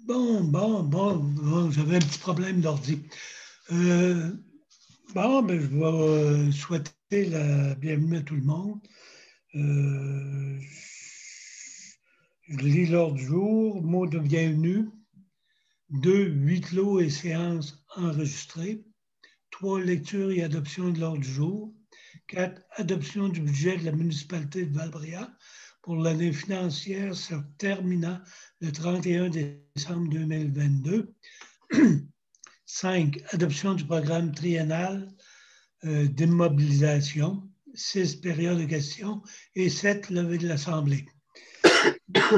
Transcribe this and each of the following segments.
Bon, j'avais un petit problème d'ordi. Bon, ben, je vais souhaiter la bienvenue à tout le monde. Je lis l'ordre du jour, mot de bienvenue. 2, huis clos et séances enregistrées. 3, lecture et adoption de l'ordre du jour. 4, adoption du budget de la municipalité de Val-Bréal pour l'année financière se terminant le 31 décembre 2022. 5, adoption du programme triennal d'immobilisation. 6, période de questions. Et 7, levée de l'Assemblée.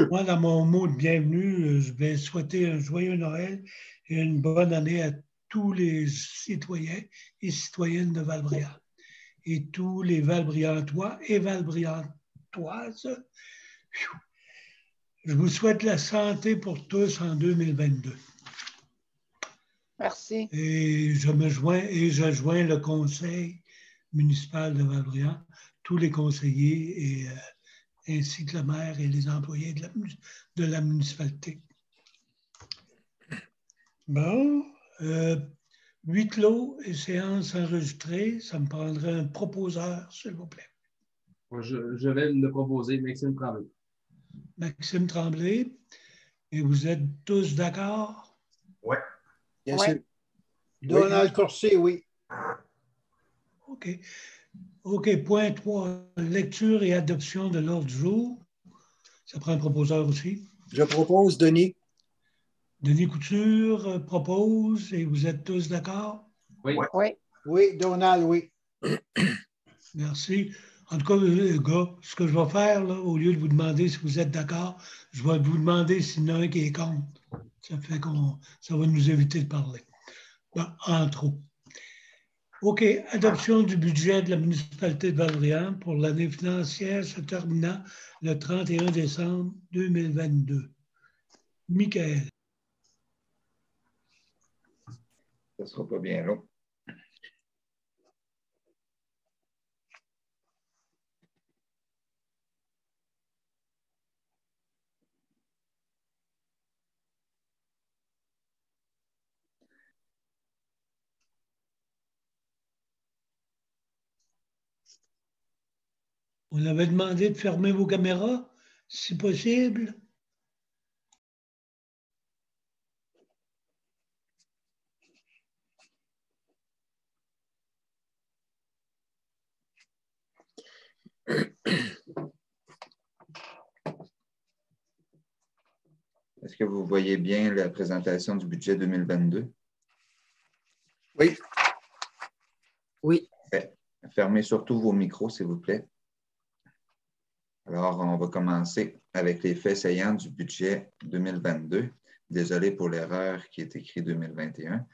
Moi, dans mon mot de bienvenue, je vais souhaiter un joyeux Noël et une bonne année à tous les citoyens et citoyennes de Val-Bréal et tous les Val-Briantois et Val-Briantoises. Je vous souhaite la santé pour tous en 2022. Merci. Et je joins le conseil municipal de Val-Bréal, tous les conseillers ainsi que le maire et les employés de la municipalité. Bon, huis clos et séance enregistrée, ça me prendrait un proposeur, s'il vous plaît. Je vais le proposer, Maxime Tremblay. Maxime Tremblay, et vous êtes tous d'accord? Oui. Bien sûr. Donald Corset, oui. OK, point 3, lecture et adoption de l'ordre du jour. Ça prend un proposeur aussi. Je propose, Denis. Denis Couture propose, et vous êtes tous d'accord? Oui. Oui. Oui, Donald, oui. Merci. En tout cas, les gars, ce que je vais faire, là, au lieu de vous demander si vous êtes d'accord, je vais vous demander s'il y en a un qui est contre. Ça fait ça va nous éviter de parler. Bon, entre autres. OK, adoption du budget de la municipalité de Val-Bréal pour l'année financière se terminant le 31 décembre 2022. Michael. Ça ne sera pas bien long. On avait demandé de fermer vos caméras, si possible. Est-ce que vous voyez bien la présentation du budget 2022? Oui. Oui. Fermez surtout vos micros, s'il vous plaît. Alors, on va commencer avec les faits saillants du budget 2022. Désolé pour l'erreur qui est écrite 2021.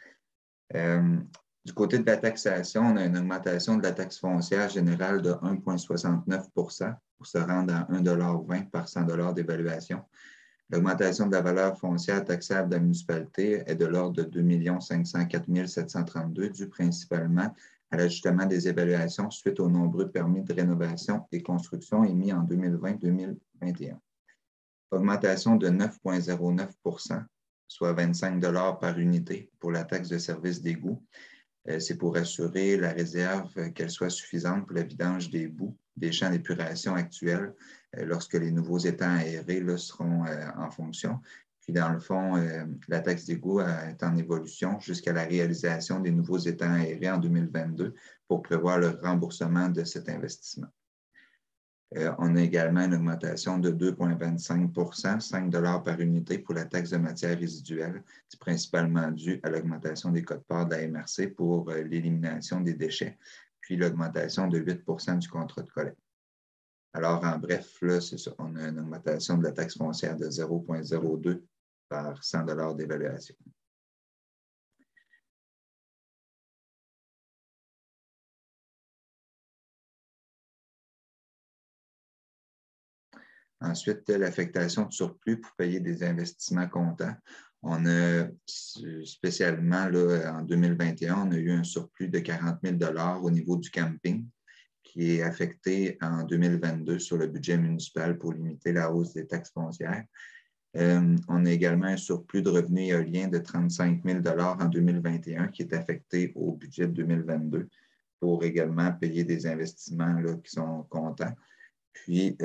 Du côté de la taxation, on a une augmentation de la taxe foncière générale de 1,69 pour se rendre à 1,20 $ par 100 $ d'évaluation. L'augmentation de la valeur foncière taxable de la municipalité est de l'ordre de 2 504 732, due principalement à l'ajustement des évaluations suite aux nombreux permis de rénovation et construction émis en 2020-2021. Augmentation de 9,09 %, soit 25 $ par unité pour la taxe de service d'égout. C'est pour assurer la réserve qu'elle soit suffisante pour la vidange des boues des champs d'épuration actuels lorsque les nouveaux étangs aérés là, seront en fonction. Puis, dans le fond, la taxe d'égout est en évolution jusqu'à la réalisation des nouveaux étangs aérés en 2022 pour prévoir le remboursement de cet investissement. On a également une augmentation de 2,25 %, 5 $ par unité pour la taxe de matières résiduelles. C'est principalement dû à l'augmentation des quotes-parts de la MRC pour l'élimination des déchets, puis l'augmentation de 8 % du contrat de collecte. Alors, en bref, là, c'est ça. On a une augmentation de la taxe foncière de 0,02 par 100 $ d'évaluation. Ensuite, l'affectation de surplus pour payer des investissements comptants. On a spécialement là, en 2021, on a eu un surplus de 40 000 $ au niveau du camping qui est affecté en 2022 sur le budget municipal pour limiter la hausse des taxes foncières. On a également un surplus de revenus éoliens de 35 000 en 2021 qui est affecté au budget de 2022 pour également payer des investissements là, qui sont comptants. Puis,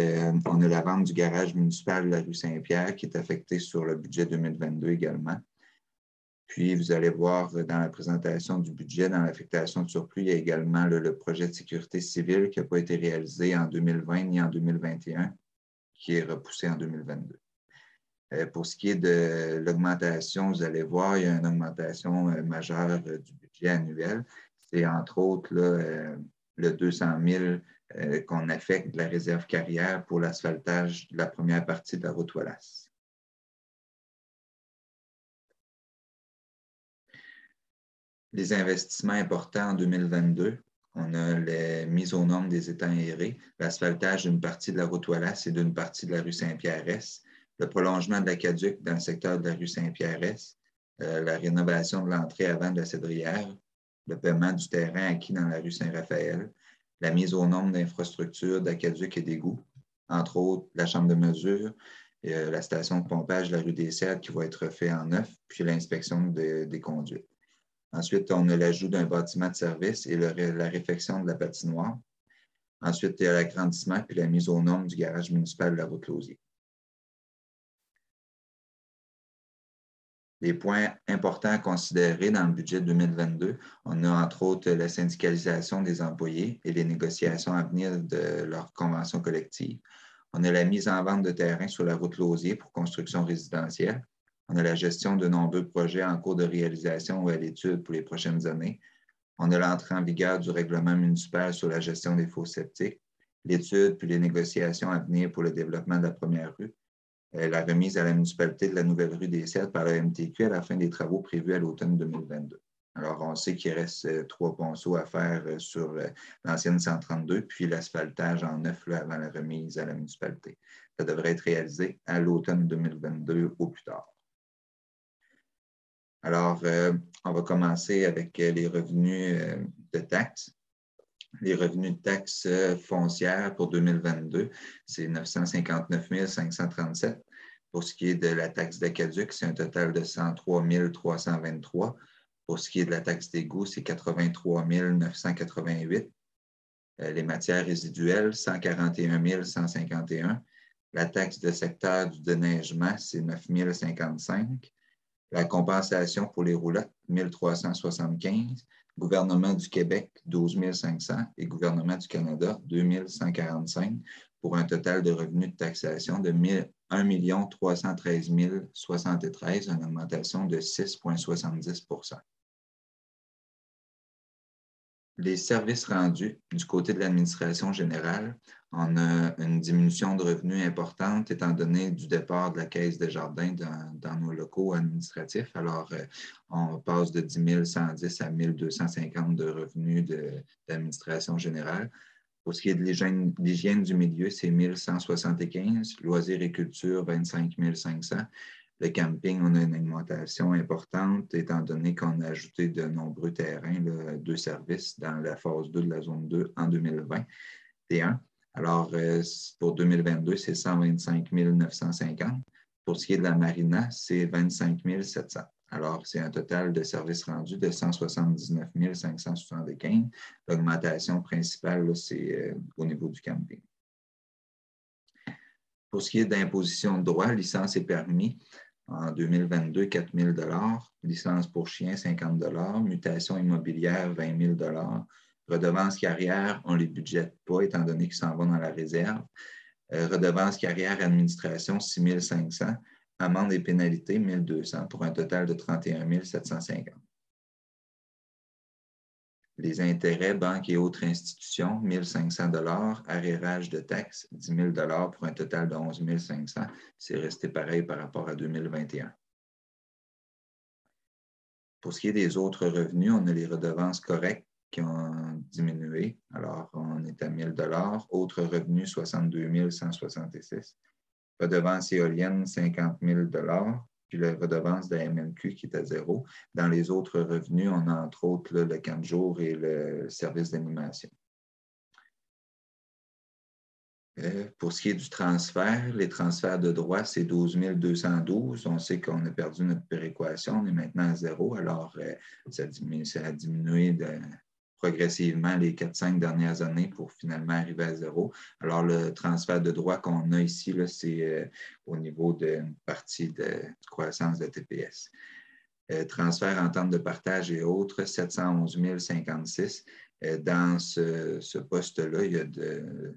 on a la vente du garage municipal de la rue Saint-Pierre qui est affecté sur le budget 2022 également. Puis, vous allez voir dans la présentation du budget, dans l'affectation de surplus, il y a également le projet de sécurité civile qui n'a pas été réalisé en 2020 ni en 2021, qui est repoussé en 2022. Pour ce qui est de l'augmentation, vous allez voir, il y a une augmentation majeure du budget annuel. C'est entre autres là, le 200 000 qu'on affecte de la réserve carrière pour l'asphaltage de la première partie de la route Wallace. Les investissements importants en 2022, on a les mises aux normes des étangs aérés, l'asphaltage d'une partie de la route Wallace et d'une partie de la rue Saint-Pierre-Est, le prolongement de l'aqueduc dans le secteur de la rue Saint-Pierre-Est, la rénovation de l'entrée avant de la Cédrière, le paiement du terrain acquis dans la rue Saint-Raphaël, la mise aux normes d'infrastructures, d'aqueduc et d'égouts, entre autres la chambre de mesure, la station de pompage de la rue des Cèdres qui va être fait en neuf, puis l'inspection des conduites. Ensuite, on a l'ajout d'un bâtiment de service et la réfection de la patinoire. Ensuite, il y a l'agrandissement puis la mise aux normes du garage municipal de la route Lausier. Les points importants à considérer dans le budget 2022, on a entre autres la syndicalisation des employés et les négociations à venir de leur convention collective. On a la mise en vente de terrain sur la route Lausier pour construction résidentielle. On a la gestion de nombreux projets en cours de réalisation ou à l'étude pour les prochaines années. On a l'entrée en vigueur du règlement municipal sur la gestion des fosses septiques, l'étude puis les négociations à venir pour le développement de la première rue, la remise à la municipalité de la nouvelle rue des Cèdres par la MTQ à la fin des travaux prévus à l'automne 2022. Alors, on sait qu'il reste 3 ponceaux à faire sur l'ancienne 132, puis l'asphaltage en neuf là, avant la remise à la municipalité. Ça devrait être réalisé à l'automne 2022 au plus tard. Alors, on va commencer avec les revenus de taxes. Les revenus de taxes foncières pour 2022, c'est 959 537. Pour ce qui est de la taxe d'aqueduc, c'est un total de 103 323. Pour ce qui est de la taxe d'égout, c'est 83 988. Les matières résiduelles, 141 151. La taxe de secteur du déneigement, c'est 9 055. La compensation pour les roulottes, 1 375. Gouvernement du Québec, 12 500 et Gouvernement du Canada, 2 145 pour un total de revenus de taxation de 1 313 073, une augmentation de 6,70 %. Les services rendus du côté de l'administration générale, on a une diminution de revenus importante étant donné du départ de la Caisse des jardins dans nos locaux administratifs. Alors, on passe de 10 110 à 1 250 de revenus d'administration générale. Pour ce qui est de l'hygiène du milieu, c'est 1 175. Loisirs et culture, 25 500. Le camping, on a une augmentation importante étant donné qu'on a ajouté de nombreux terrains, là, 2 services dans la phase 2 de la zone 2 en 2021. Alors, pour 2022, c'est 125 950. Pour ce qui est de la marina, c'est 25 700. Alors, c'est un total de services rendus de 179 575. L'augmentation principale, c'est au niveau du camping. Pour ce qui est d'imposition de droit, licence et permis, en 2022, 4 000 $, licence pour chien, 50 $, mutation immobilière, 20 000 $, redevance carrière, on ne les budgète pas étant donné qu'ils s'en vont dans la réserve, redevance carrière administration, 6 500, amende et pénalités, 1 200 pour un total de 31 750. Les intérêts, banques et autres institutions, 1 500 $, arrérage de taxes, 10 000 $ pour un total de 11 500. C'est resté pareil par rapport à 2021. Pour ce qui est des autres revenus, on a les redevances correctes qui ont diminué. Alors, on est à 1 000 $. Autres revenus, 62 166. Redevances éoliennes, 50 000 $. Puis la redevance de la MNQ qui est à 0. Dans les autres revenus, on a entre autres là, le camp de jour et le service d'animation. Pour ce qui est du transfert, les transferts de droits, c'est 12 212. On sait qu'on a perdu notre péréquation, on est maintenant à 0. Alors, ça a diminué progressivement les 4-5 dernières années pour finalement arriver à 0. Alors, le transfert de droits qu'on a ici, c'est au niveau d'une partie de croissance de TPS. Transfert, entente de partage et autres, 711 056. Dans ce poste-là, il y a une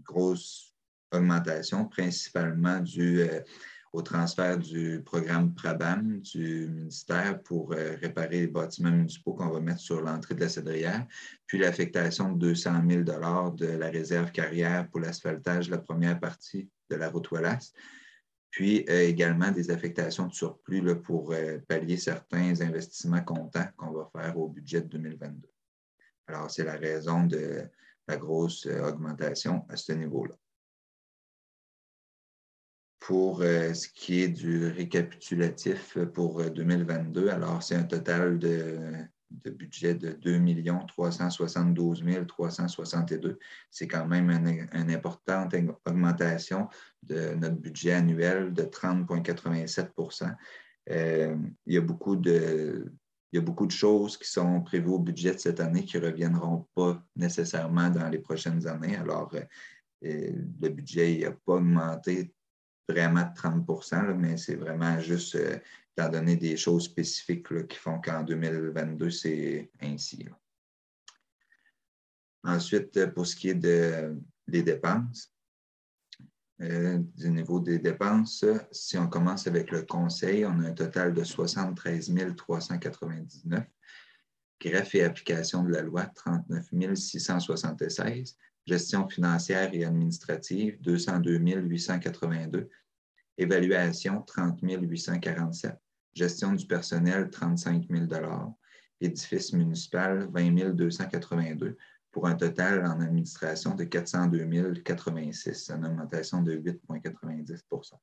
grosse augmentation, principalement due au transfert du programme PRABAM du ministère pour réparer les bâtiments municipaux qu'on va mettre sur l'entrée de la Cédrière, puis l'affectation de 200 000 de la réserve carrière pour l'asphaltage de la première partie de la route Wallace. Puis également des affectations de surplus là, pour pallier certains investissements comptants qu'on va faire au budget de 2022. Alors, c'est la raison de la grosse augmentation à ce niveau-là. Pour ce qui est du récapitulatif pour 2022, alors c'est un total de budget de 2 372 362. C'est quand même une importante augmentation de notre budget annuel de 30,87 %. Il y a beaucoup de choses qui sont prévues au budget de cette année qui ne reviendront pas nécessairement dans les prochaines années. Alors, le budget n'a pas augmenté vraiment de 30 %, mais c'est vraiment juste étant donné des choses spécifiques là, qui font qu'en 2022, c'est ainsi. Là. Ensuite, pour ce qui est des dépenses, du niveau des dépenses, si on commence avec le conseil, on a un total de 73 399. Greffe et application de la loi, 39 676. Gestion financière et administrative, 202 882. Évaluation, 30 847. Gestion du personnel, 35 000 $. Édifice municipal, 20 282. Pour un total en administration de 402 086, une augmentation de 8,90 %.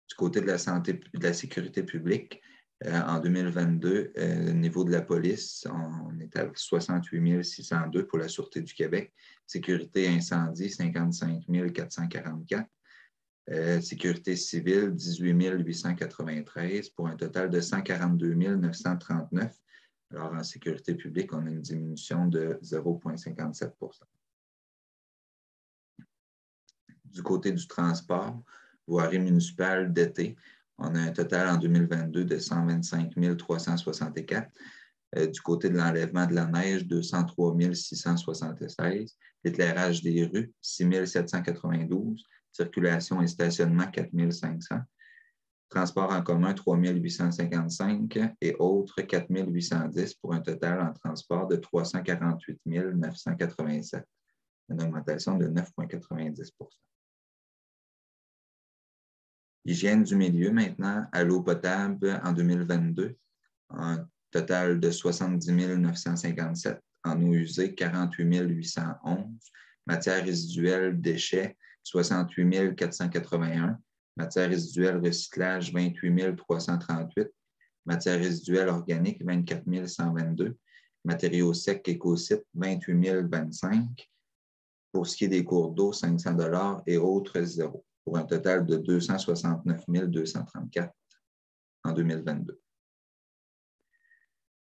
Du côté de la santé de la sécurité publique, en 2022, au niveau de la police, on est à 68 602 pour la Sûreté du Québec. Sécurité incendie, 55 444. Sécurité civile, 18 893 pour un total de 142 939. Alors, en sécurité publique, on a une diminution de 0,57 %. Du côté du transport, voirie municipale d'été, on a un total en 2022 de 125 364. Du côté de l'enlèvement de la neige, 203 676. L'éclairage des rues, 6 792. Circulation et stationnement, 4 500. Transport en commun, 3 855 et autres, 4 810 pour un total en transport de 348 987. Une augmentation de 9,90 %. Hygiène du milieu maintenant, à l'eau potable en 2022, un total de 70 957. En eau usée, 48 811. Matières résiduelles, déchets, 68 481. Matières résiduelles recyclage, 28 338. Matières résiduelles organiques, 24 122. Matériaux secs écosites, 28 025. Pour ce qui est des cours d'eau, 500 $ et autres, 0. Pour un total de 269 234 en 2022.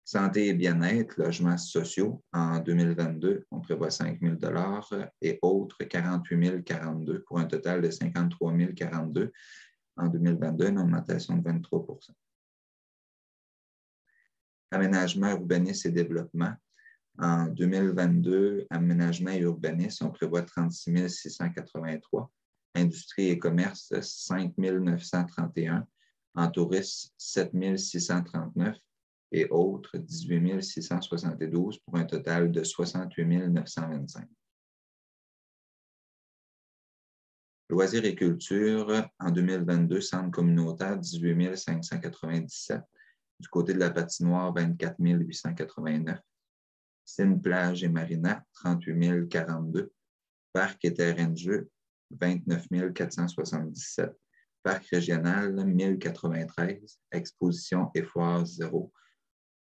Santé et bien-être, logements sociaux, en 2022, on prévoit 5 000 $ et autres, 48 042 pour un total de 53 042 en 2022, une augmentation de 23 %. Aménagement, urbanisme et développement. En 2022, aménagement et urbanisme, on prévoit 36 683. Industrie et commerce, 5 931. En tourisme, 7 639. Et autres, 18 672 pour un total de 68 925. Loisirs et culture, en 2022, centre communautaire, 18 597. Du côté de la patinoire, 24 889. Cine, plage et marina, 38 042. Parc et terrain de jeu, 29 477. Parc régional, 1093. Exposition et foire, 0.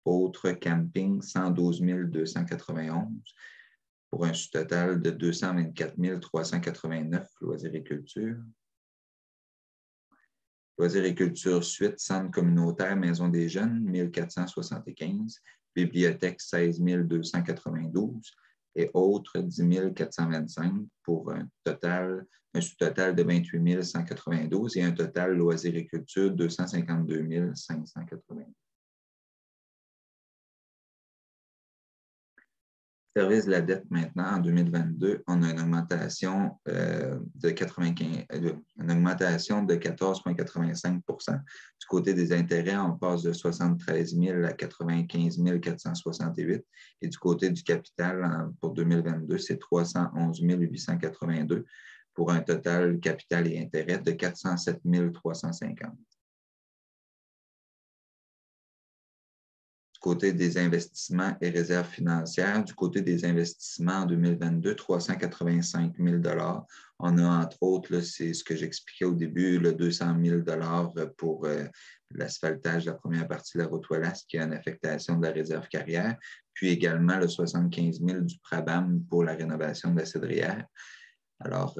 Autres camping, 112 291. pour un sous-total de 224 389 loisirs et culture. Loisirs et culture suite, centre communautaire, maison des jeunes, 1475, bibliothèque, 16 292 et autres, 10 425 pour un sous-total de 28 192 et un total loisirs et culture, 252 580. Service de la dette maintenant, en 2022, on a une augmentation de 14,85 %. Du côté des intérêts, on passe de 73 000 à 95 468. Et du côté du capital, pour 2022, c'est 311 882 pour un total capital et intérêt de 407 350. Du côté des investissements et réserves financières, du côté des investissements en 2022, 385 000 $. On a entre autres, c'est ce que j'expliquais au début, le 200 000 $ pour l'asphaltage de la première partie de la route Wallace qui a une affectation de la réserve carrière, puis également le 75 000 du Prabam pour la rénovation de la cédrière. Alors,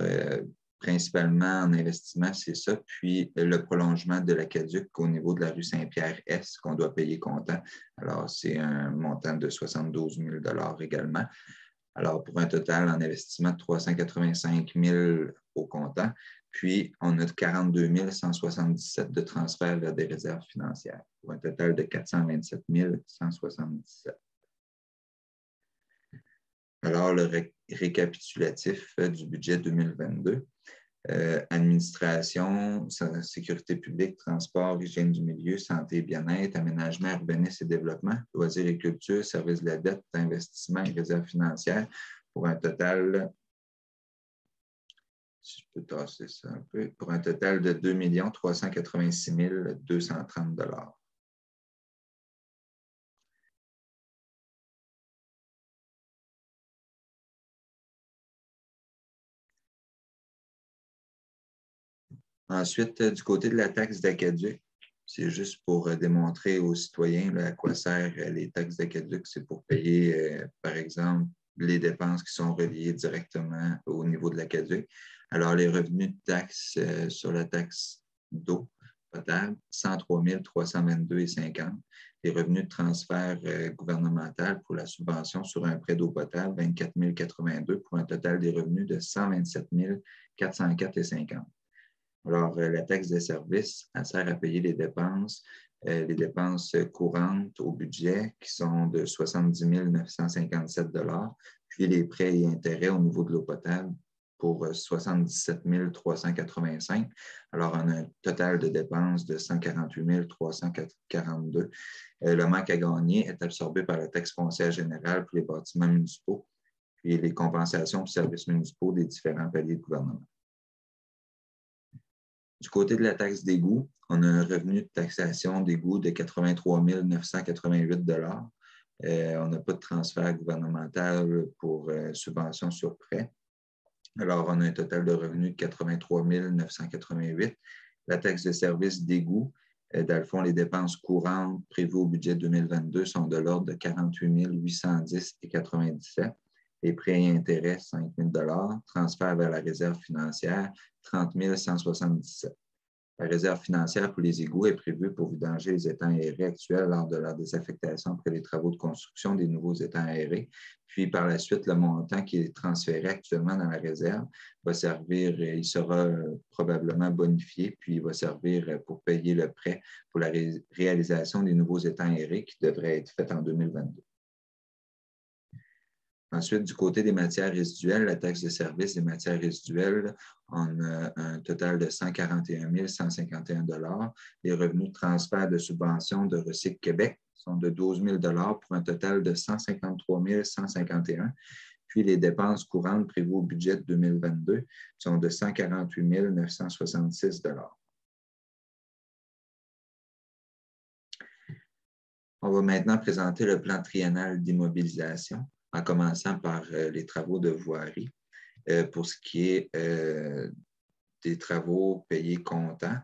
principalement en investissement, c'est ça. Puis le prolongement de l'aqueduc au niveau de la rue Saint-Pierre-Est qu'on doit payer comptant. Alors, c'est un montant de 72 000 $ également. Alors, pour un total en investissement de 385 000 au comptant. Puis, on a 42 177 de transferts vers des réserves financières pour un total de 427 177. Alors, le récapitulatif du budget 2022. Administration, sécurité publique, transport, hygiène du milieu, santé et bien-être, aménagement, urbanisme et développement, loisirs et culture, service de la dette, investissement et réserve financière pour un total, si je peux tasser ça un peu, pour un total de 2 386 230 $. Ensuite, du côté de la taxe d'aqueduc, c'est juste pour démontrer aux citoyens à quoi servent les taxes d'aqueduc. C'est pour payer, par exemple, les dépenses qui sont reliées directement au niveau de l'aqueduc. Alors, les revenus de taxe sur la taxe d'eau potable, 103 322,50. Les revenus de transfert gouvernemental pour la subvention sur un prêt d'eau potable, 24 082 pour un total des revenus de 127 404,50. Alors, la taxe de service, elle sert à payer les dépenses courantes au budget qui sont de 70 957 $, puis les prêts et intérêts au niveau de l'eau potable pour 77 385. Alors, on a un total de dépenses de 148 342. Le manque à gagner est absorbé par la taxe foncière générale pour les bâtiments municipaux, puis les compensations pour services municipaux des différents paliers de gouvernement. Du côté de la taxe d'égout, on a un revenu de taxation d'égout de 83 988 $. On n'a pas de transfert gouvernemental pour subvention sur prêt. Alors, on a un total de revenus de 83 988. La taxe de service d'égout, dans le fond, les dépenses courantes prévues au budget 2022 sont de l'ordre de 48 810,97 $. Les prêts et intérêts, 5 000 $. Transfert vers la réserve financière, 30 177. La réserve financière pour les égouts est prévue pour vidanger les étangs aérés actuels lors de leur désaffectation après les travaux de construction des nouveaux étangs aérés. Puis, par la suite, le montant qui est transféré actuellement dans la réserve va servir, il sera probablement bonifié, puis il va servir pour payer le prêt pour la réalisation des nouveaux étangs aérés qui devraient être faits en 2022. Ensuite, du côté des matières résiduelles, la taxe de service des matières résiduelles, on a un total de 141 151 $. Les revenus de transfert de subvention de Recycle Québec sont de 12 000 $ pour un total de 153 151 $. Puis les dépenses courantes prévues au budget de 2022 sont de 148 966 $. On va maintenant présenter le plan triennal d'immobilisation, en commençant par les travaux de voirie. Pour ce qui est des travaux payés comptant,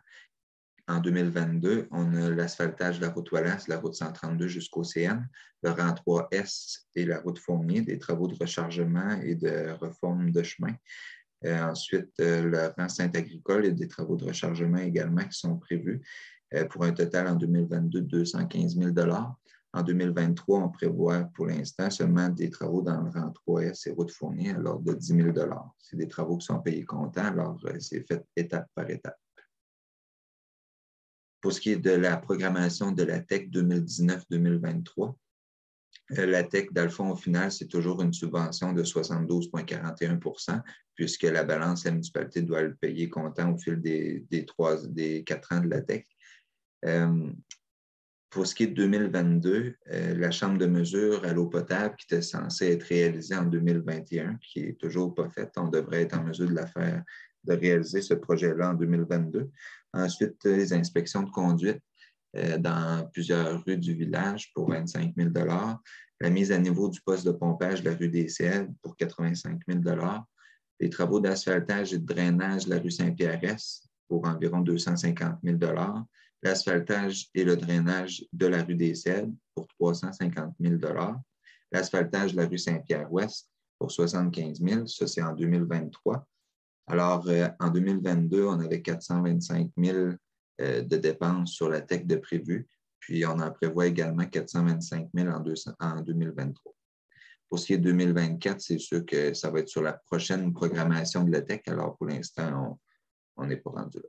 En 2022, on a l'asphaltage de la route Wallace, la route 132 jusqu'au CN, le rang 3S et la route Fournier, des travaux de rechargement et de réforme de chemin. Ensuite, le rang Saint-Agricole et des travaux de rechargement également qui sont prévus pour un total en 2022 de 215 000 $. En 2023, on prévoit pour l'instant seulement des travaux dans le rang 3S et route Fournier à l'ordre de 10 000 $. C'est des travaux qui sont payés comptant, alors c'est fait étape par étape. Pour ce qui est de la programmation de la TEC 2019-2023, la TEC, dans le fond, au final, c'est toujours une subvention de 72,41 % puisque la balance, la municipalité doit le payer comptant au fil des 4 ans de la TEC. Pour ce qui est de 2022, la chambre de mesure à l'eau potable qui était censée être réalisée en 2021, qui n'est toujours pas faite, on devrait être en mesure de la faire, de réaliser ce projet-là en 2022. Ensuite, les inspections de conduite dans plusieurs rues du village pour 25 000 $. La mise à niveau du poste de pompage de la rue des Cèdres pour 85 000 $. Les travaux d'asphaltage et de drainage de la rue Saint-Pierre-Est pour environ 250 000 $. L'asphaltage et le drainage de la rue des Cèdres pour 350 000 $. L'asphaltage de la rue Saint-Pierre-Ouest pour 75 000 $. Ça, c'est en 2023. Alors, en 2022, on avait 425 000 $ de dépenses sur la TEC de prévu, puis on en prévoit également 425 000 $ en 2023. Pour ce qui est de 2024, c'est sûr que ça va être sur la prochaine programmation de la TEC, alors pour l'instant, on n'est pas rendu là.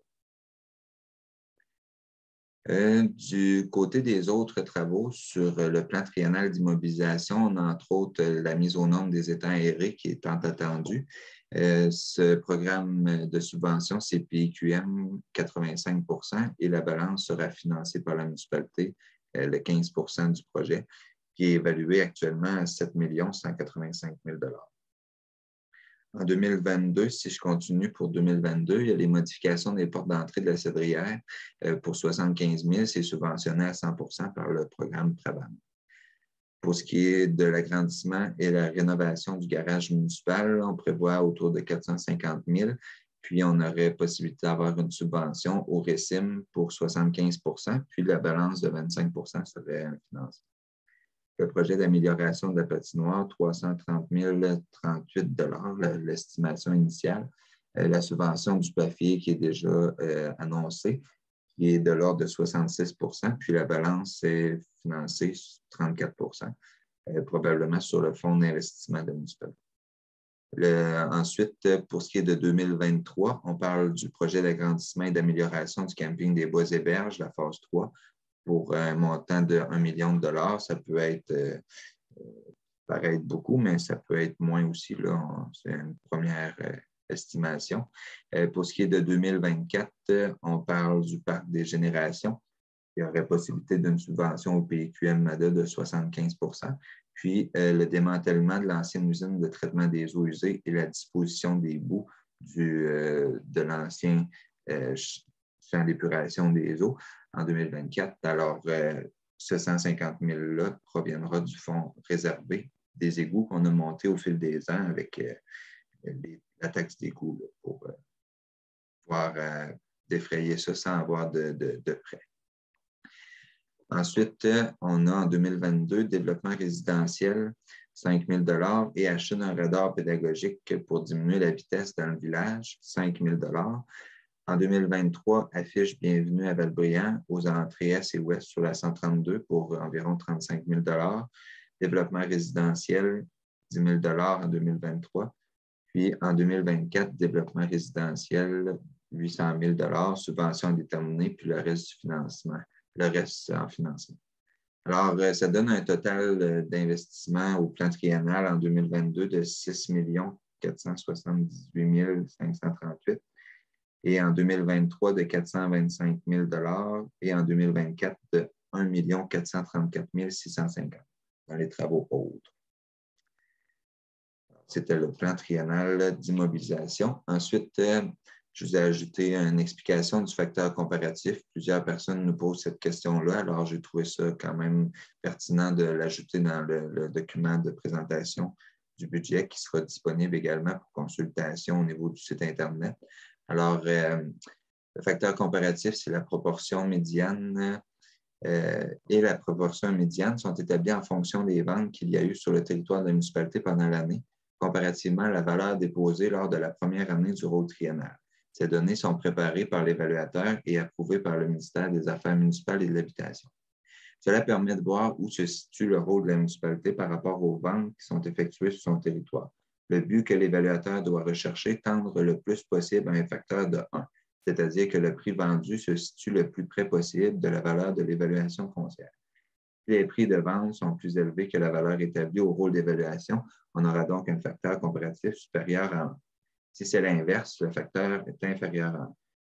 Du côté des autres travaux, sur le plan triennal d'immobilisation, on a entre autres la mise aux normes des étangs aérés qui est tant attendue. Ce programme de subvention, c'est PQM 85 % et la balance sera financée par la municipalité, le 15 % du projet, qui est évalué actuellement à 7 185 000 $. En 2022, si je continue pour 2022, il y a les modifications des portes d'entrée de la Cédrière pour 75 000 $. C'est subventionné à 100 % par le programme Trabant. Pour ce qui est de l'agrandissement et la rénovation du garage municipal, on prévoit autour de 450 000 $. Puis, on aurait possibilité d'avoir une subvention au RECIM pour 75 %, puis la balance de 25 % serait financée. Le projet d'amélioration de la patinoire, 330 038 $, l'estimation initiale. La subvention du papier qui est déjà annoncée, qui est de l'ordre de 66 %, puis la balance est financée 34 %, probablement sur le fonds d'investissement de municipalité. Ensuite, pour ce qui est de 2023, on parle du projet d'agrandissement et d'amélioration du camping des Bois-et-Berges, la phase 3, pour un montant de 1 million de $. Ça peut être, paraître beaucoup, mais ça peut être moins aussi. C'est une première estimation. Pour ce qui est de 2024, on parle du parc des générations. Il y aurait possibilité d'une subvention au PQM MADA de 75 %. Puis, le démantèlement de l'ancienne usine de traitement des eaux usées et la disposition des boues de l'ancien champ d'épuration des eaux en 2024. Alors, ce 150 000 $-là proviendra du fonds réservé des égouts qu'on a monté au fil des ans avec la taxe d'égout pour pouvoir défrayer ça sans avoir de prêt. Ensuite, on a en 2022 développement résidentiel, 5 000 $ et achat d'un radar pédagogique pour diminuer la vitesse dans le village, 5 000 $. En 2023, affiche Bienvenue à Valbriand aux entrées Est et Ouest sur la 132 pour environ 35 000 $. Développement résidentiel, 10 000 $ en 2023. Puis en 2024, développement résidentiel, 800 000 $, subvention indéterminée, puis le reste du financement. Le reste en financement. Alors, ça donne un total d'investissement au plan triennal en 2022 de 6 478 538 et en 2023 de 425 000 $ et en 2024 de 1 434 650 dans les travaux autres. C'était le plan triennal d'immobilisation. Ensuite, je vous ai ajouté une explication du facteur comparatif. Plusieurs personnes nous posent cette question-là, alors j'ai trouvé ça quand même pertinent de l'ajouter dans le document de présentation du budget qui sera disponible également pour consultation au niveau du site Internet. Alors, Le facteur comparatif, c'est la proportion médiane et la proportion médiane sont établis en fonction des ventes qu'il y a eu sur le territoire de la municipalité pendant l'année, comparativement à la valeur déposée lors de la première année du rôle triennal. Ces données sont préparées par l'évaluateur et approuvées par le ministère des Affaires municipales et de l'Habitation. Cela permet de voir où se situe le rôle de la municipalité par rapport aux ventes qui sont effectuées sur son territoire. Le but que l'évaluateur doit rechercher, tendre le plus possible à un facteur de 1, c'est-à-dire que le prix vendu se situe le plus près possible de la valeur de l'évaluation foncière. Si les prix de vente sont plus élevés que la valeur établie au rôle d'évaluation, on aura donc un facteur comparatif supérieur à 1. Si c'est l'inverse, le facteur est inférieur à 1.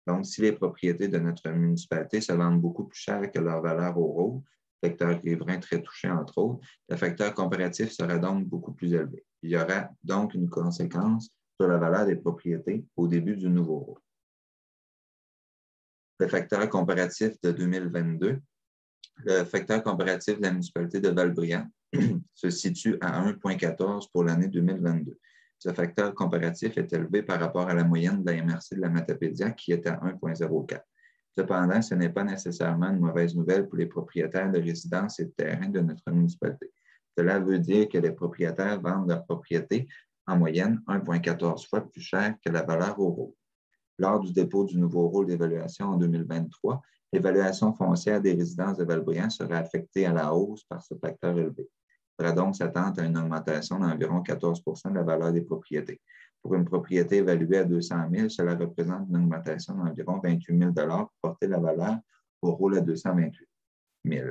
Donc, si les propriétés de notre municipalité se vendent beaucoup plus cher que leur valeur au rôle, secteur riverain très touché entre autres, le facteur comparatif sera donc beaucoup plus élevé. Il y aura donc une conséquence sur la valeur des propriétés au début du nouveau rôle. Le facteur comparatif de 2022. Le facteur comparatif de la municipalité de Val-Bréand se situe à 1,14 pour l'année 2022. Ce facteur comparatif est élevé par rapport à la moyenne de la MRC de la Matapédia qui est à 1,04. Cependant, ce n'est pas nécessairement une mauvaise nouvelle pour les propriétaires de résidences et de terrains de notre municipalité. Cela veut dire que les propriétaires vendent leurs propriétés en moyenne 1,14 fois plus cher que la valeur au rôle. Lors du dépôt du nouveau rôle d'évaluation en 2023, l'évaluation foncière des résidences de Val-Bréand sera affectée à la hausse par ce facteur élevé. Il faudra donc s'attendre à une augmentation d'environ 14 de la valeur des propriétés. Pour une propriété évaluée à 200 000, cela représente une augmentation d'environ 28 000 pour porter la valeur au rôle à 228 000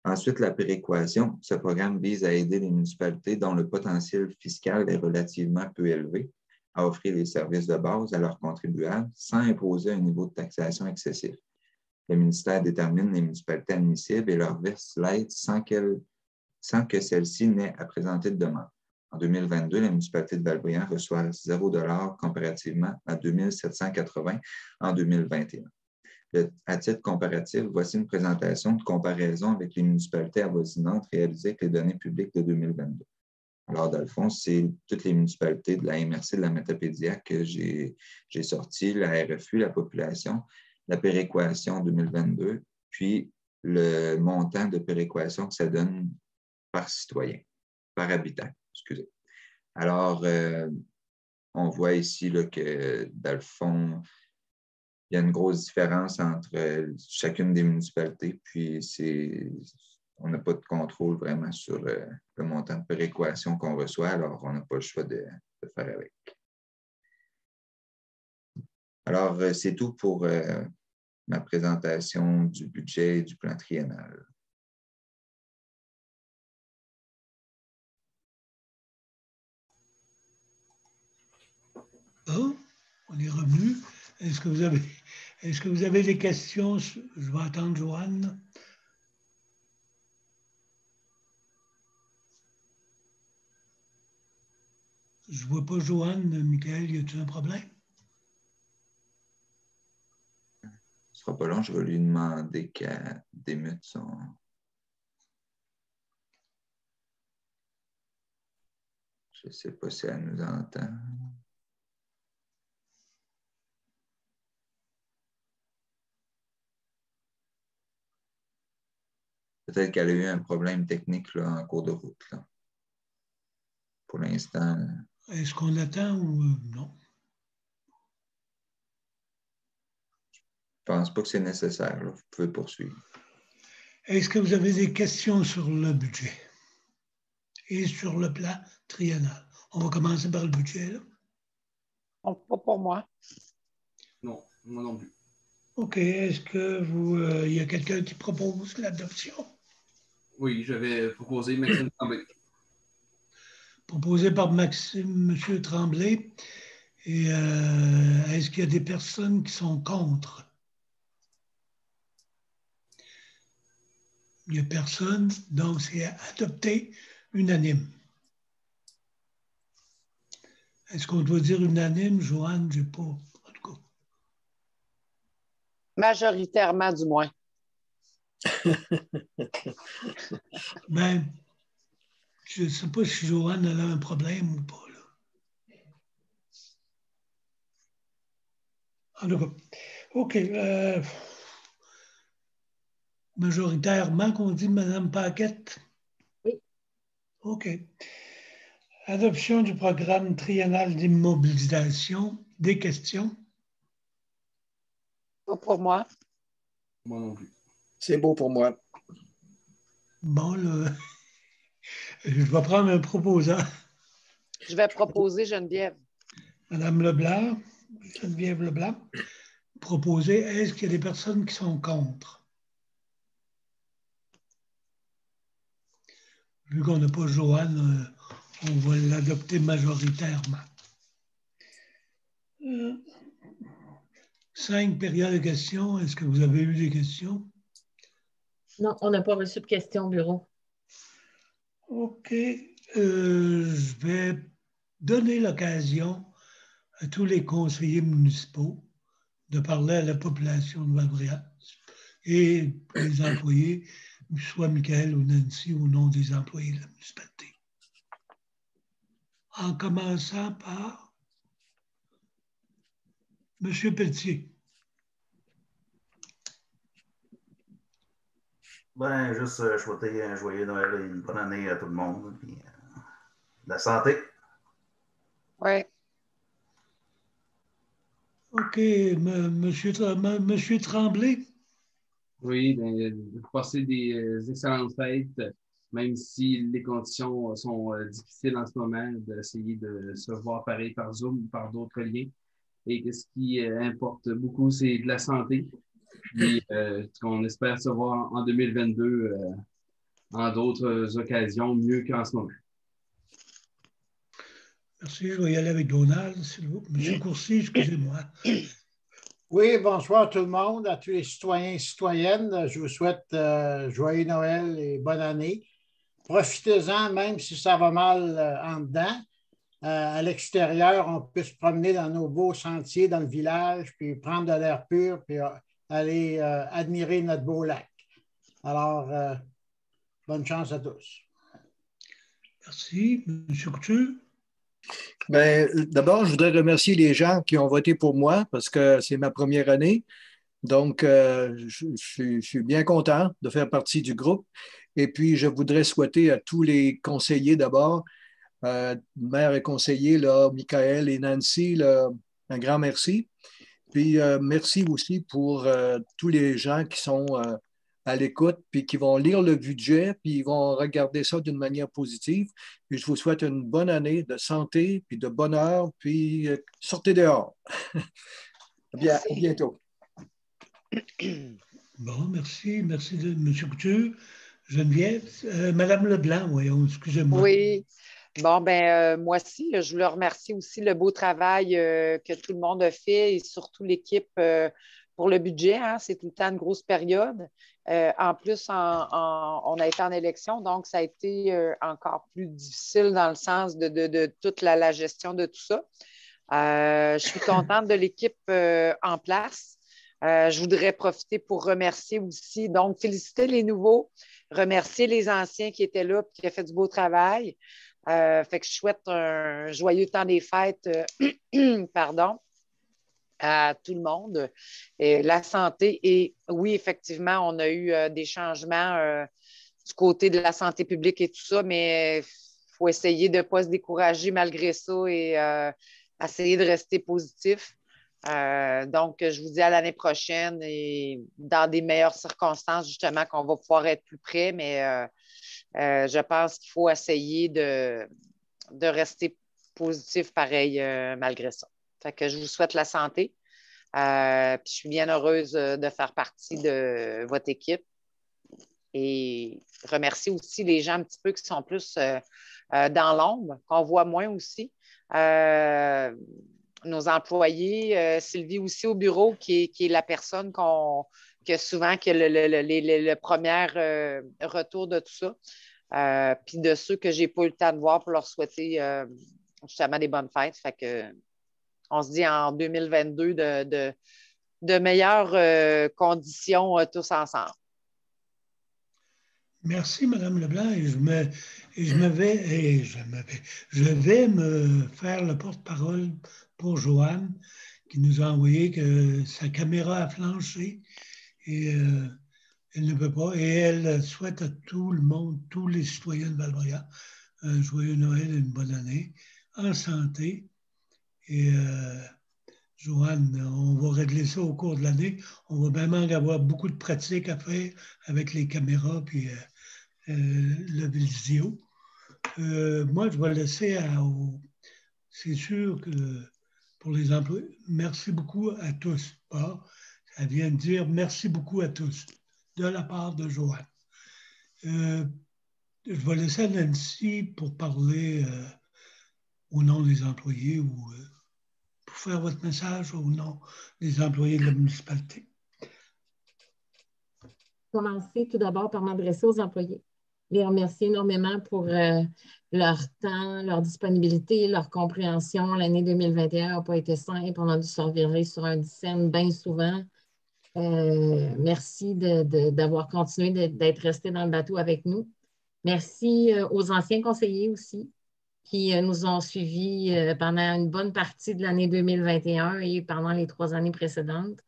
Ensuite, la péréquation. Ce programme vise à aider les municipalités dont le potentiel fiscal est relativement peu élevé à offrir les services de base à leurs contribuables sans imposer un niveau de taxation excessif. Le ministère détermine les municipalités admissibles et leur verse l'aide sans que celle-ci n'ait à présenter de demande. En 2022, la municipalité de Val-Bréand reçoit 0 $ comparativement à 2 780 en 2021. À titre comparatif, voici une présentation de comparaison avec les municipalités avoisinantes réalisées avec les données publiques de 2022. Alors, dans le fond, c'est toutes les municipalités de la MRC de la Matapédia que j'ai sorti, la RFU, la population, la péréquation 2022, puis le montant de péréquation que ça donne par citoyen, par habitant, excusez. Alors, on voit ici là, que, dans le fond, il y a une grosse différence entre chacune des municipalités, puis on n'a pas de contrôle vraiment sur le montant de péréquation qu'on reçoit, alors on n'a pas le choix de faire avec. Alors, c'est tout pour ma présentation du budget et du plan triennal. Bon, on est revenu. Est-ce que vous avez des questions? Je vais attendre Joanne. Je ne vois pas Joanne. Michael, y a-t-il un problème? Ce ne sera pas long, je vais lui demander qu'elle démute son... Je ne sais pas si elle nous entend. Peut-être qu'elle a eu un problème technique là, en cours de route. Là. Pour l'instant. Est-ce qu'on attend ou non? Je ne pense pas que c'est nécessaire. Là. Vous pouvez poursuivre. Est-ce que vous avez des questions sur le budget et sur le plan triennal? On va commencer par le budget. Là. Non, pas pour moi. Non, moi non plus. OK. Est-ce que y a quelqu'un qui propose l'adoption? Oui, j'avais proposé Maxime Tremblay. Proposé par M. Tremblay. Et est-ce qu'il y a des personnes qui sont contre? Il n'y a personne, donc c'est adopté unanime. Est-ce qu'on doit dire unanime, Joanne? Je n'ai pas, en tout cas. Majoritairement, du moins. Ben, je ne sais pas si Joanne a un problème ou pas. Là. En tout cas, OK. Majoritairement, qu'on dit Mme Paquette? Oui. OK. Adoption du programme triennal d'immobilisation. Des questions? Pas pour moi. Moi non plus. C'est beau pour moi. Bon, là, je vais prendre un proposant. Je vais proposer Geneviève. Madame Leblanc, Geneviève Leblanc, proposer, est-ce qu'il y a des personnes qui sont contre? Vu qu'on n'a pas Joanne, on va l'adopter majoritairement. 5 périodes de questions. Est-ce que vous avez eu des questions? Non, on n'a pas reçu de questions au bureau. OK. Je vais donner l'occasion à tous les conseillers municipaux de parler à la population de Val-Bréal et les employés, soit Michael ou Nancy, au nom des employés de la municipalité. En commençant par M. Pelletier. Ben, juste souhaiter un joyeux Noël et une bonne année à tout le monde. Puis, la santé. Oui. OK. Monsieur Tremblay. Oui, vous passez des excellentes fêtes, même si les conditions sont difficiles en ce moment, d'essayer de se voir pareil par Zoom ou par d'autres liens. Et ce qui importe beaucoup, c'est de la santé. Puis, qu'on espère se voir en 2022 en d'autres occasions, mieux qu'en ce moment. Merci. Je vais y aller avec Donald, s'il vous plaît. Monsieur Courcy, excusez-moi. Oui, bonsoir tout le monde, à tous les citoyens et citoyennes. Je vous souhaite joyeux Noël et bonne année. Profitez-en, même si ça va mal en dedans. À l'extérieur, on peut se promener dans nos beaux sentiers dans le village, puis prendre de l'air pur, puis aller admirer notre beau lac. Alors, bonne chance à tous. Merci. M. Couture. Ben, d'abord, je voudrais remercier les gens qui ont voté pour moi parce que c'est ma première année. Donc, je suis bien content de faire partie du groupe. Et puis, je voudrais souhaiter à tous les conseillers d'abord, maire et conseillers, là, Michael et Nancy, là, un grand merci. Puis, merci aussi pour tous les gens qui sont à l'écoute, puis qui vont lire le budget, puis ils vont regarder ça d'une manière positive. Puis, je vous souhaite une bonne année de santé, puis de bonheur, puis sortez dehors. À bientôt. Bon, merci. Merci de M. Couture. Geneviève. Madame Leblanc, voyons, excusez-moi. Oui. Bon, moi aussi, je voulais remercier aussi le beau travail que tout le monde a fait et surtout l'équipe pour le budget. Hein, c'est tout le temps une grosse période. En plus, on a été en élection, donc ça a été encore plus difficile dans le sens de toute la gestion de tout ça. Je suis contente de l'équipe en place. Je voudrais profiter pour remercier aussi, donc féliciter les nouveaux, remercier les anciens qui étaient là et qui ont fait du beau travail. Fait que je souhaite un joyeux temps des fêtes pardon, à tout le monde. Et la santé, et oui, effectivement, on a eu des changements du côté de la santé publique et tout ça, mais il faut essayer de ne pas se décourager malgré ça et essayer de rester positif. Donc, je vous dis à l'année prochaine et dans des meilleures circonstances, justement, qu'on va pouvoir être plus près, mais je pense qu'il faut essayer de rester positif pareil malgré ça. Fait que je vous souhaite la santé. Puis je suis bien heureuse de faire partie de votre équipe. Et remercier aussi les gens un petit peu qui sont plus dans l'ombre, qu'on voit moins aussi. Nos employés, Sylvie aussi au bureau, qui est la personne que souvent qui a le premier retour de tout ça. Puis de ceux que je n'ai pas eu le temps de voir pour leur souhaiter justement des bonnes fêtes. Fait que on se dit en 2022 de meilleures conditions tous ensemble. Merci, Mme Leblanc. Et je vais me faire le porte-parole pour Joanne, qui nous a envoyé que sa caméra a flanché et elle ne peut pas. Et elle souhaite à tout le monde, tous les citoyens de Val-Bréal, un joyeux Noël et une bonne année, en santé. Et Joanne, on va régler ça au cours de l'année. On va vraiment avoir beaucoup de pratiques à faire avec les caméras puis le visio. Moi, je vais laisser c'est sûr que pour les employés, merci beaucoup à tous. Bon, ça vient de dire merci beaucoup à tous de la part de Joanne. Je vais laisser Nancy pour parler au nom des employés ou pour faire votre message au nom des employés de la municipalité. Commencer tout d'abord par m'adresser aux employés. Les remercier énormément pour leur temps, leur disponibilité, leur compréhension. L'année 2021 n'a pas été simple. On a dû se revirer sur un scène bien souvent. Merci d'avoir continué d'être resté dans le bateau avec nous. Merci aux anciens conseillers aussi qui nous ont suivis pendant une bonne partie de l'année 2021 et pendant les 3 années précédentes.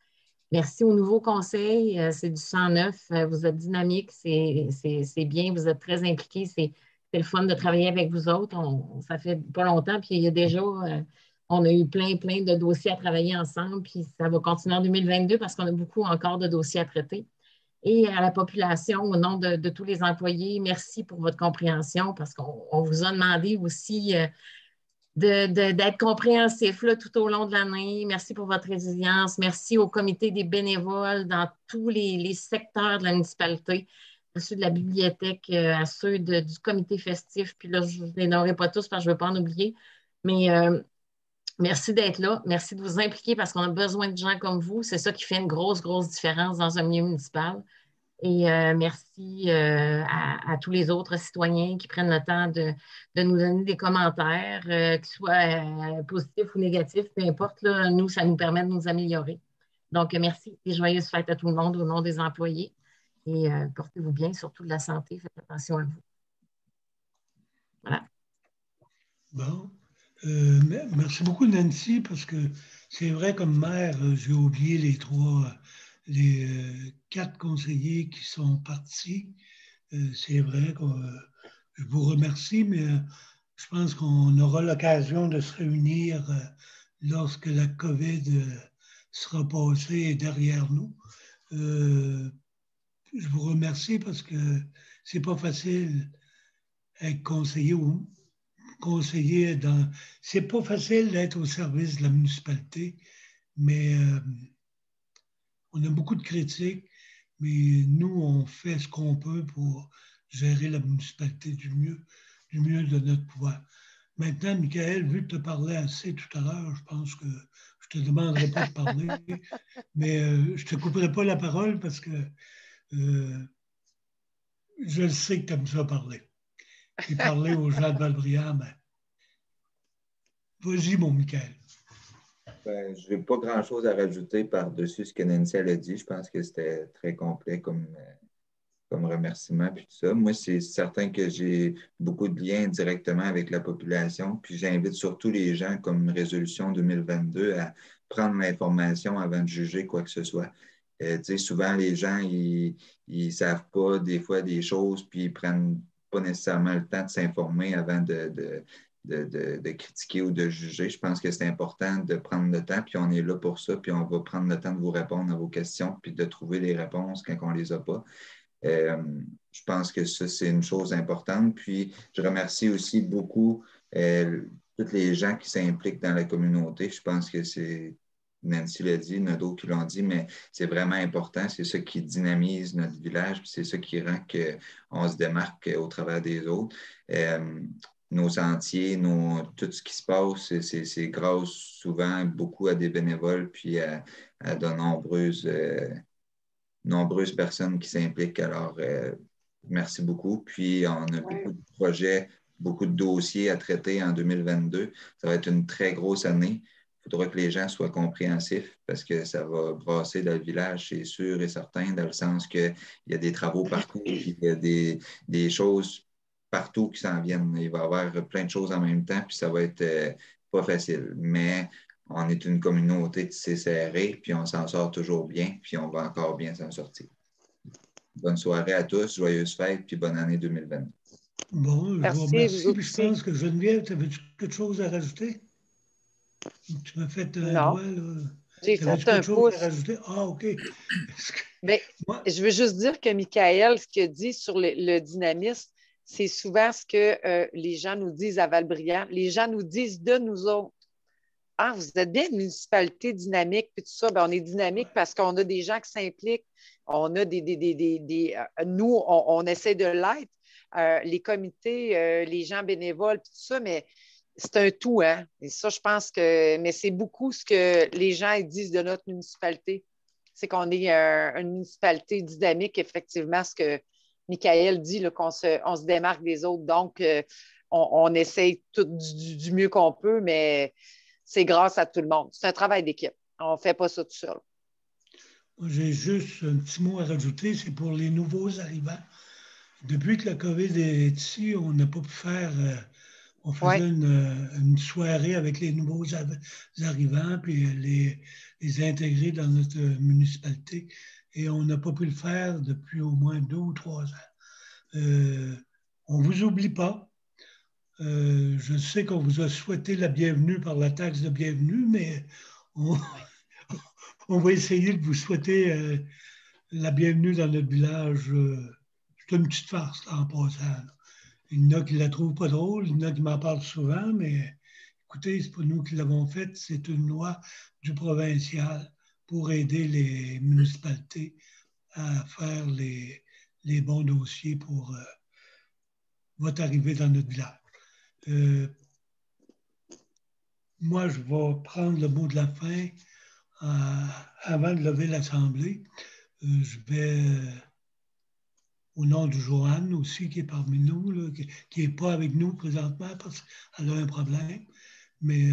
Merci au nouveau conseil, c'est du sang neuf, vous êtes dynamique, c'est bien, vous êtes très impliqués, c'est le fun de travailler avec vous autres. Ça fait pas longtemps, puis il y a déjà, on a eu plein de dossiers à travailler ensemble, puis ça va continuer en 2022 parce qu'on a beaucoup encore de dossiers à traiter. Et à la population, au nom de tous les employés, merci pour votre compréhension parce qu'on vous a demandé aussi d'être compréhensif là, tout au long de l'année. Merci pour votre résilience. Merci au comité des bénévoles dans tous les secteurs de la municipalité, à ceux de la bibliothèque, à ceux du comité festif. Puis là, je ne les nommerai pas tous parce que je ne veux pas en oublier. Mais merci d'être là. Merci de vous impliquer parce qu'on a besoin de gens comme vous. C'est ça qui fait une grosse différence dans un milieu municipal. Et merci à tous les autres citoyens qui prennent le temps de nous donner des commentaires, qu'ils soient positifs ou négatifs, peu importe. Là, nous, ça nous permet de nous améliorer. Donc, merci et joyeuses fêtes à tout le monde au nom des employés. Et portez-vous bien, surtout de la santé. Faites attention à vous. Voilà. Bon. Merci beaucoup, Nancy, parce que c'est vrai, comme maire, j'ai oublié les 4 conseillers qui sont partis. C'est vrai que je vous remercie, mais je pense qu'on aura l'occasion de se réunir lorsque la COVID sera passée et derrière nous. Je vous remercie parce que c'est pas facile être conseiller c'est pas facile d'être au service de la municipalité, mais on a beaucoup de critiques, mais nous, on fait ce qu'on peut pour gérer la municipalité du mieux de notre pouvoir. Maintenant, Michael, vu que tu parlais assez tout à l'heure, je pense que je ne te demanderai pas de parler, mais je ne te couperai pas la parole parce que je sais que tu aimes ça parler. Et parler aux gens de Val-Bréal, ben, vas-y, mon Michael. Ben, je n'ai pas grand-chose à rajouter par-dessus ce que Nancy a dit. Je pense que c'était très complet comme remerciement puis tout ça. Moi, c'est certain que j'ai beaucoup de liens directement avec la population. Puis j'invite surtout les gens, comme résolution 2022, à prendre l'information avant de juger quoi que ce soit. Souvent, les gens, ils ne savent pas des fois des choses, puis ils ne prennent pas nécessairement le temps de s'informer avant de critiquer ou de juger. Je pense que c'est important de prendre le temps, puis on est là pour ça, puis on va prendre le temps de vous répondre à vos questions, puis de trouver les réponses quand on ne les a pas. Je pense que ça, c'est une chose importante. Puis, je remercie aussi beaucoup tous les gens qui s'impliquent dans la communauté. Je pense que c'est, Nancy l'a dit, il y en a d'autres qui l'ont dit, mais c'est vraiment important. C'est ça qui dynamise notre village, puis c'est ça qui rend qu'on se démarque au travers des autres. Nos sentiers, tout ce qui se passe, c'est grâce souvent beaucoup à des bénévoles, puis à de nombreuses personnes qui s'impliquent. Alors, merci beaucoup. Puis, on a beaucoup de projets, beaucoup de dossiers à traiter en 2022. Ça va être une très grosse année. Il faudra que les gens soient compréhensifs parce que ça va brasser dans le village, c'est sûr et certain, dans le sens qu'il y a des travaux partout, puis il y a des choses partout qui s'en viennent. Il va y avoir plein de choses en même temps, puis ça va être pas facile. Mais on est une communauté tissée serrée, puis on s'en sort toujours bien, puis on va encore bien s'en sortir. Bonne soirée à tous, joyeuses fêtes, puis bonne année 2022. Bon, je Merci, vous remercie. vous Puis je aussi. pense que Geneviève, tu avais quelque chose à rajouter? Tu m'as fait un Non. doigt, là. J'ai Avais-tu fait un quelque chose à pouce. rajouter? Ah, OK. Parce que Mais moi, je veux juste dire que Michael, ce qu'il a dit sur le dynamisme, c'est souvent ce que les gens nous disent à Valbriand. Les gens nous disent de nous autres. Ah, vous êtes bien une municipalité dynamique, puis tout ça. Bien, on est dynamique parce qu'on a des gens qui s'impliquent. On a nous, on essaie de l'être. Les comités, les gens bénévoles, puis tout ça, mais c'est un tout, hein? Et ça, je pense que. Mais c'est beaucoup ce que les gens ils disent de notre municipalité. C'est qu'on est une municipalité dynamique, effectivement, ce que Michael dit, là, on se démarque des autres. Donc, on essaye tout du mieux qu'on peut, mais c'est grâce à tout le monde. C'est un travail d'équipe. On ne fait pas ça tout seul. j'ai juste un petit mot à rajouter, c'est pour les nouveaux arrivants. Depuis que la COVID est ici, on n'a pas pu faire. On faisait une soirée avec les nouveaux arrivants, puis les intégrer dans notre municipalité. Et on n'a pas pu le faire depuis au moins 2 ou 3 ans. On ne vous oublie pas. Je sais qu'on vous a souhaité la bienvenue par la taxe de bienvenue, mais on va essayer de vous souhaiter la bienvenue dans notre village. C'est une petite farce, là, en passant. Là. Il y en a qui ne la trouvent pas drôle, il y en a qui m'en parlent souvent, mais écoutez, ce n'est pas nous qui l'avons faite, c'est une loi du provincial pour aider les municipalités à faire les bons dossiers pour votre arrivée dans notre village. Moi, je vais prendre le mot de la fin avant de lever l'Assemblée. Je vais, au nom de Joanne aussi, qui est parmi nous, là, qui n'est pas avec nous présentement parce qu'elle a un problème, mais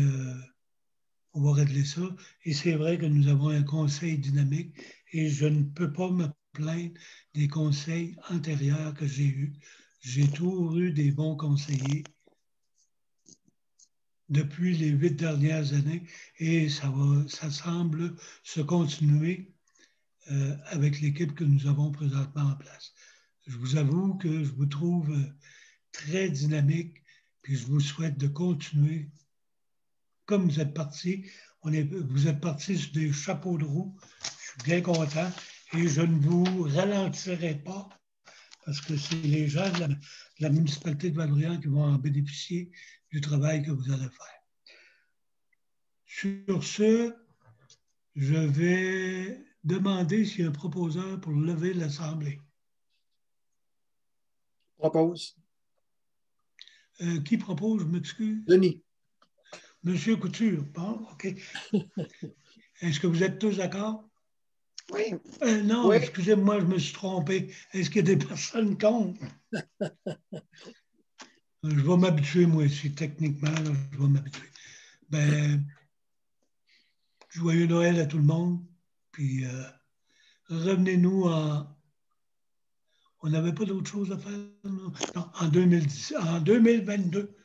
on va régler ça. Et c'est vrai que nous avons un conseil dynamique et je ne peux pas me plaindre des conseils antérieurs que j'ai eus. J'ai toujours eu des bons conseillers depuis les 8 dernières années et ça semble se continuer avec l'équipe que nous avons présentement en place. Je vous avoue que je vous trouve très dynamique puis je vous souhaite de continuer comme vous êtes partis. Vous êtes partis sur des chapeaux de roue. Je suis bien content et je ne vous ralentirai pas parce que c'est les gens de la municipalité de Valbriand qui vont en bénéficier du travail que vous allez faire. Sur ce, je vais demander s'il y a un proposeur pour lever l'Assemblée. Propose. Qui propose, je m'excuse? Denis. Monsieur Couture. Bon, OK. Est-ce que vous êtes tous d'accord? Oui. Non, oui. Excusez-moi, je me suis trompé. Est-ce qu'il y a des personnes contre? Je vais m'habituer, moi aussi, techniquement, là, je vais m'habituer. Ben, joyeux Noël à tout le monde. Puis, revenez-nous On n'avait pas d'autre chose à faire? Non, en 2022.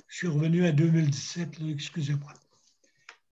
Je suis revenu à 2017, excusez-moi.